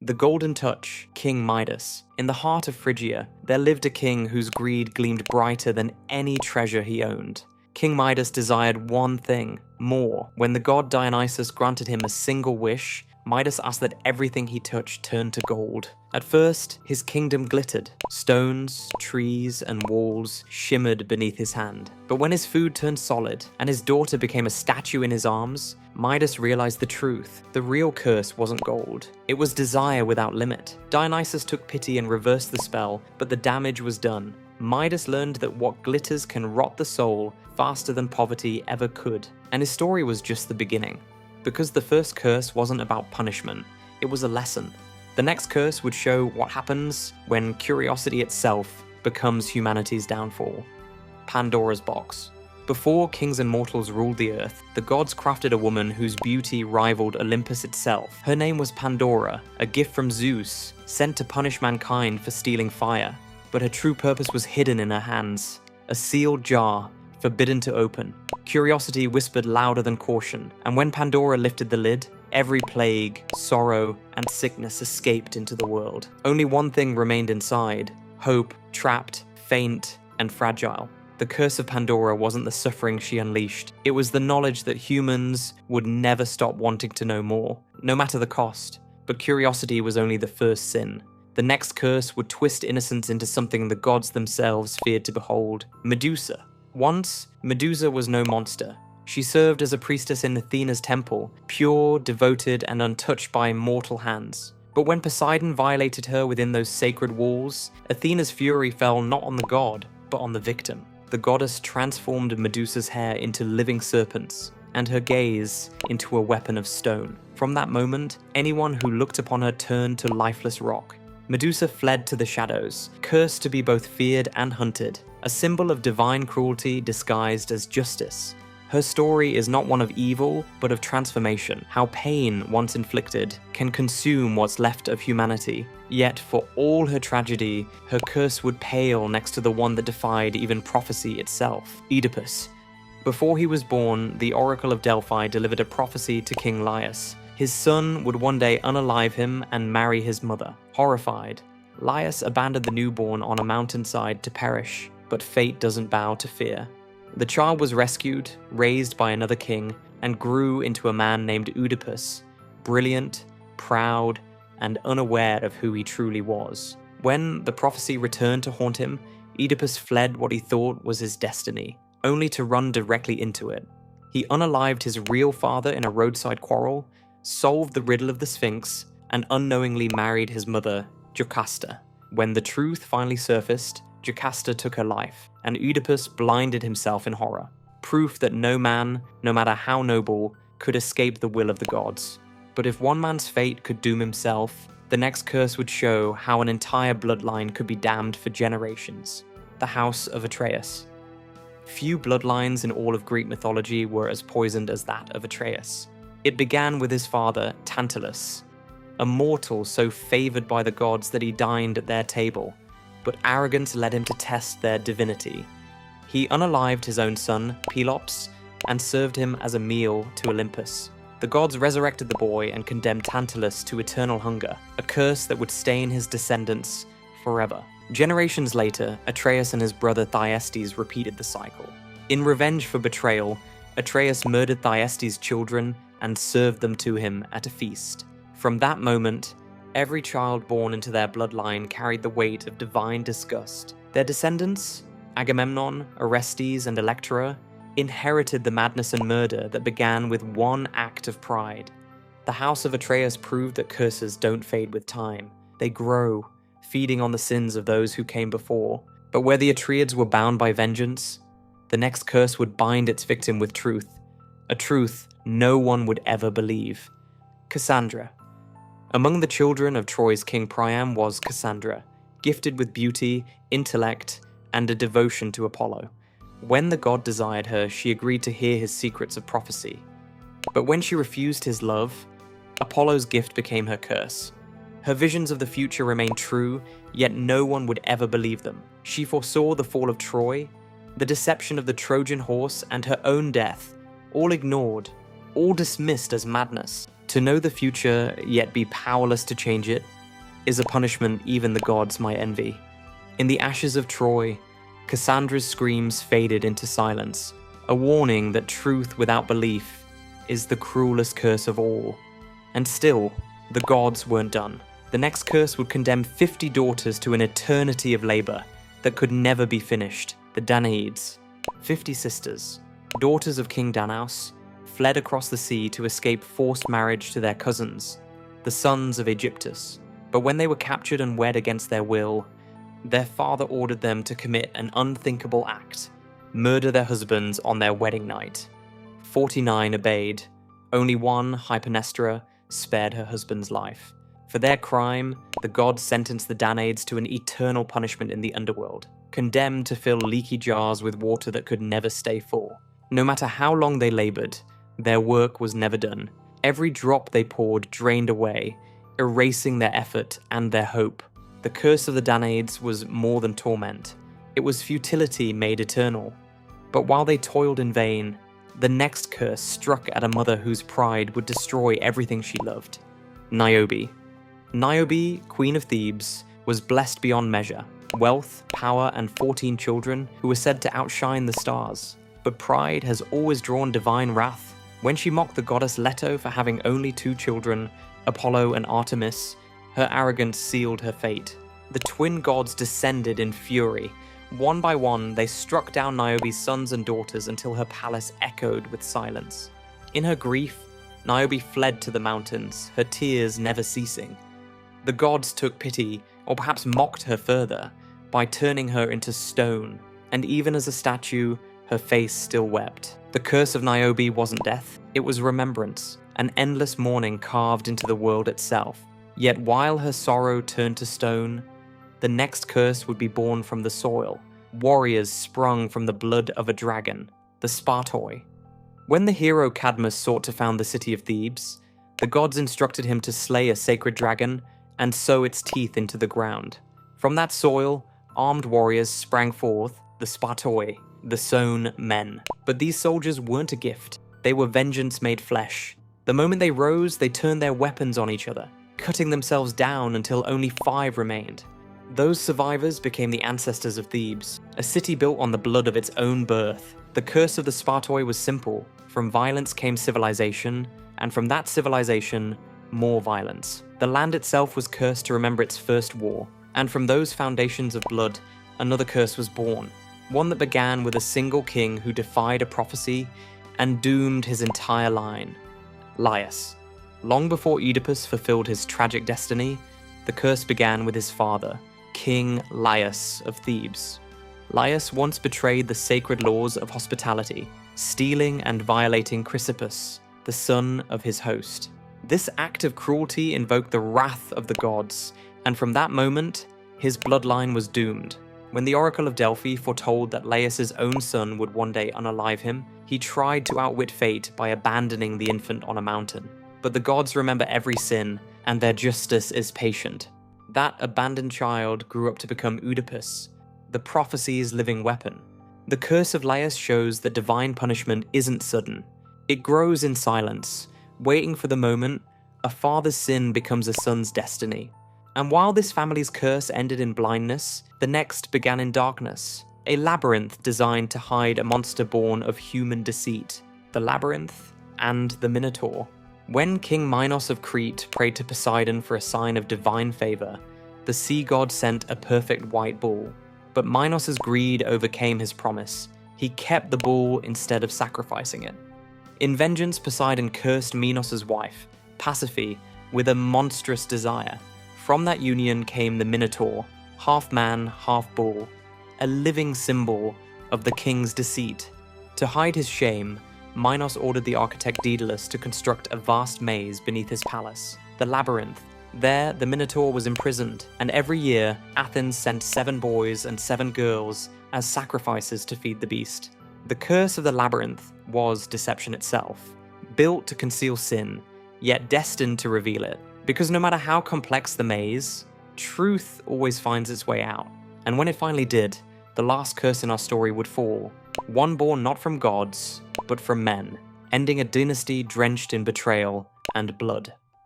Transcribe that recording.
The Golden Touch, King Midas. In the heart of Phrygia, there lived a king whose greed gleamed brighter than any treasure he owned. King Midas desired one thing, more. When the god Dionysus granted him a single wish, Midas asked that everything he touched turn to gold. At first, his kingdom glittered. Stones, trees, and walls shimmered beneath his hand. But when his food turned solid, and his daughter became a statue in his arms, Midas realized the truth. The real curse wasn't gold. It was desire without limit. Dionysus took pity and reversed the spell, but the damage was done. Midas learned that what glitters can rot the soul faster than poverty ever could. And his story was just the beginning. Because the first curse wasn't about punishment, it was a lesson. The next curse would show what happens when curiosity itself becomes humanity's downfall. Pandora's box. Before kings and mortals ruled the earth, the gods crafted a woman whose beauty rivaled Olympus itself. Her name was Pandora, a gift from Zeus, sent to punish mankind for stealing fire. But her true purpose was hidden in her hands, a sealed jar, forbidden to open. Curiosity whispered louder than caution, and when Pandora lifted the lid, every plague, sorrow, and sickness escaped into the world. Only one thing remained inside: hope, trapped, faint, and fragile. The curse of Pandora wasn't the suffering she unleashed. It was the knowledge that humans would never stop wanting to know more, no matter the cost. But curiosity was only the first sin. The next curse would twist innocence into something the gods themselves feared to behold: Medusa. Once, Medusa was no monster. She served as a priestess in Athena's temple, pure, devoted, and untouched by mortal hands. But when Poseidon violated her within those sacred walls, Athena's fury fell not on the god, but on the victim. The goddess transformed Medusa's hair into living serpents, and her gaze into a weapon of stone. From that moment, anyone who looked upon her turned to lifeless rock. Medusa fled to the shadows, cursed to be both feared and hunted, a symbol of divine cruelty disguised as justice. Her story is not one of evil, but of transformation, how pain, once inflicted, can consume what's left of humanity. Yet, for all her tragedy, her curse would pale next to the one that defied even prophecy itself: Oedipus. Before he was born, the Oracle of Delphi delivered a prophecy to King Laius. His son would one day unalive him and marry his mother. Horrified, Laius abandoned the newborn on a mountainside to perish, but fate doesn't bow to fear. The child was rescued, raised by another king, and grew into a man named Oedipus, brilliant, proud, and unaware of who he truly was. When the prophecy returned to haunt him, Oedipus fled what he thought was his destiny, only to run directly into it. He unalived his real father in a roadside quarrel, solved the riddle of the Sphinx, and unknowingly married his mother, Jocasta. When the truth finally surfaced, Jocasta took her life, and Oedipus blinded himself in horror. Proof that no man, no matter how noble, could escape the will of the gods. But if one man's fate could doom himself, the next curse would show how an entire bloodline could be damned for generations. The House of Atreus. Few bloodlines in all of Greek mythology were as poisoned as that of Atreus. It began with his father, Tantalus, a mortal so favored by the gods that he dined at their table, but arrogance led him to test their divinity. He unalived his own son, Pelops, and served him as a meal to Olympus. The gods resurrected the boy and condemned Tantalus to eternal hunger, a curse that would stain his descendants forever. Generations later, Atreus and his brother Thyestes repeated the cycle. In revenge for betrayal, Atreus murdered Thyestes' children and served them to him at a feast. From that moment, every child born into their bloodline carried the weight of divine disgust. Their descendants, Agamemnon, Orestes, and Electra, inherited the madness and murder that began with one act of pride. The House of Atreus proved that curses don't fade with time. They grow, feeding on the sins of those who came before. But where the Atreids were bound by vengeance, the next curse would bind its victim with truth, a truth no one would ever believe. Cassandra. Among the children of Troy's King Priam was Cassandra, gifted with beauty, intellect, and a devotion to Apollo. When the god desired her, she agreed to hear his secrets of prophecy. But when she refused his love, Apollo's gift became her curse. Her visions of the future remained true, yet no one would ever believe them. She foresaw the fall of Troy, the deception of the Trojan horse, and her own death, all ignored, all dismissed as madness. To know the future, yet be powerless to change it, is a punishment even the gods might envy. In the ashes of Troy, Cassandra's screams faded into silence, a warning that truth without belief is the cruelest curse of all. And still, the gods weren't done. The next curse would condemn 50 daughters to an eternity of labor that could never be finished. The Danaids, 50 sisters, daughters of King Danaus, fled across the sea to escape forced marriage to their cousins, the sons of Aegyptus. But when they were captured and wed against their will, their father ordered them to commit an unthinkable act: murder their husbands on their wedding night. 49 obeyed. Only one, Hypernestra, spared her husband's life. For their crime, the gods sentenced the Danaids to an eternal punishment in the underworld, condemned to fill leaky jars with water that could never stay full. No matter how long they labored, their work was never done. Every drop they poured drained away, erasing their effort and their hope. The curse of the Danaids was more than torment. It was futility made eternal. But while they toiled in vain, the next curse struck at a mother whose pride would destroy everything she loved: Niobe. Niobe, queen of Thebes, was blessed beyond measure. Wealth, power, and 14 children who were said to outshine the stars. But pride has always drawn divine wrath. When she mocked the goddess Leto for having only 2 children, Apollo and Artemis, her arrogance sealed her fate. The twin gods descended in fury. One by one, they struck down Niobe's sons and daughters until her palace echoed with silence. In her grief, Niobe fled to the mountains, her tears never ceasing. The gods took pity, or perhaps mocked her further, by turning her into stone, and even as a statue, her face still wept. The curse of Niobe wasn't death, it was remembrance, an endless mourning carved into the world itself. Yet while her sorrow turned to stone, the next curse would be born from the soil. Warriors sprung from the blood of a dragon, the Spartoi. When the hero Cadmus sought to found the city of Thebes, the gods instructed him to slay a sacred dragon and sow its teeth into the ground. From that soil, armed warriors sprang forth, the Spartoi, the sown men. But these soldiers weren't a gift. They were vengeance made flesh. The moment they rose, they turned their weapons on each other, cutting themselves down until only 5 remained. Those survivors became the ancestors of Thebes, a city built on the blood of its own birth. The curse of the Spartoi was simple. From violence came civilization, and from that civilization, more violence. The land itself was cursed to remember its first war, and from those foundations of blood, another curse was born. One that began with a single king who defied a prophecy and doomed his entire line: Laius. Long before Oedipus fulfilled his tragic destiny, the curse began with his father, King Laius of Thebes. Laius once betrayed the sacred laws of hospitality, stealing and violating Chrysippus, the son of his host. This act of cruelty invoked the wrath of the gods, and from that moment, his bloodline was doomed. When the Oracle of Delphi foretold that Laius's own son would one day unalive him, he tried to outwit fate by abandoning the infant on a mountain. But the gods remember every sin, and their justice is patient. That abandoned child grew up to become Oedipus, the prophecy's living weapon. The curse of Laius shows that divine punishment isn't sudden. It grows in silence, waiting for the moment a father's sin becomes a son's destiny. And while this family's curse ended in blindness, the next began in darkness, a labyrinth designed to hide a monster born of human deceit, the labyrinth and the Minotaur. When King Minos of Crete prayed to Poseidon for a sign of divine favor, the sea god sent a perfect white bull. But Minos' greed overcame his promise. He kept the bull instead of sacrificing it. In vengeance, Poseidon cursed Minos' wife, Pasiphae, with a monstrous desire. From that union came the Minotaur, half man, half bull, a living symbol of the king's deceit. To hide his shame, Minos ordered the architect Daedalus to construct a vast maze beneath his palace, the labyrinth. There, the Minotaur was imprisoned, and every year, Athens sent 7 boys and 7 girls as sacrifices to feed the beast. The curse of the labyrinth was deception itself, built to conceal sin, yet destined to reveal it. Because no matter how complex the maze, truth always finds its way out. And when it finally did, the last curse in our story would fall, one born not from gods, but from men, ending a dynasty drenched in betrayal and blood.